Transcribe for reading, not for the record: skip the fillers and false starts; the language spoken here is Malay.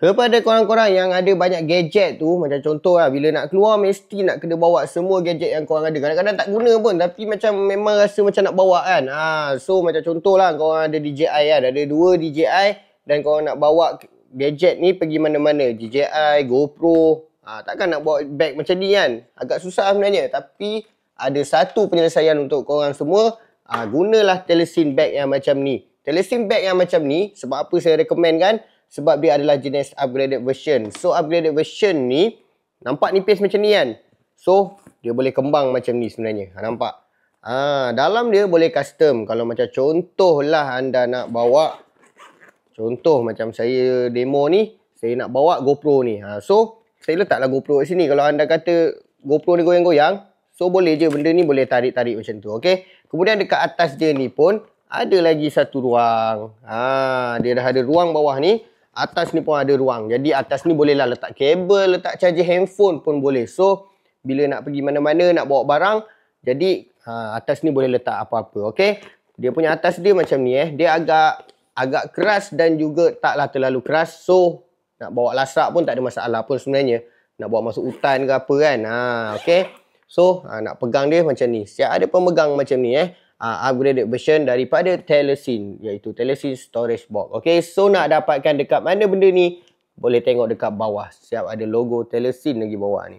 Kepada korang-korang yang ada banyak gadget tu, macam contoh lah, bila nak keluar mesti nak kena bawa semua gadget yang korang ada. Kadang-kadang tak guna pun, tapi macam memang rasa macam nak bawa kan. So macam contoh lah, korang ada DJI kan, ada 2 DJI dan korang nak bawa gadget ni pergi mana-mana. DJI, GoPro, takkan nak bawa bag macam ni kan. Agak susah sebenarnya, tapi ada satu penyelesaian untuk korang semua. Gunalah Telesin bag yang macam ni. Telesin bag yang macam ni, sebab apa saya recommend kan? Sebab dia adalah jenis upgraded version. So upgraded version ni nampak nipis macam ni kan. So dia boleh kembang macam ni sebenarnya. Nampak? Dalam dia boleh custom. Kalau macam contoh lah anda nak bawa, contoh macam saya demo ni, saya nak bawa GoPro ni. So saya letaklah GoPro kat sini. Kalau anda kata GoPro ni goyang-goyang, so boleh je benda ni boleh tarik-tarik macam tu. Okay. Kemudian dekat atas dia ni pun ada lagi satu ruang. Dia dah ada ruang bawah ni. Atas ni pun ada ruang. Jadi atas ni bolehlah letak kabel, letak charger handphone pun boleh. So bila nak pergi mana-mana, nak bawa barang, jadi atas ni boleh letak apa-apa. Okay. Dia punya atas dia macam ni Dia agak keras dan juga taklah terlalu keras. So nak bawa lasak pun tak ada masalah pun sebenarnya. Nak bawa masuk hutan ke apa kan. Okay. So nak pegang dia macam ni. Siap ada pemegang macam ni upgraded version daripada Telesin, iaitu Telesin Storage Box. Okay, so nak dapatkan dekat mana benda ni? Boleh tengok dekat bawah. Siap ada logo Telesin lagi bawah ni.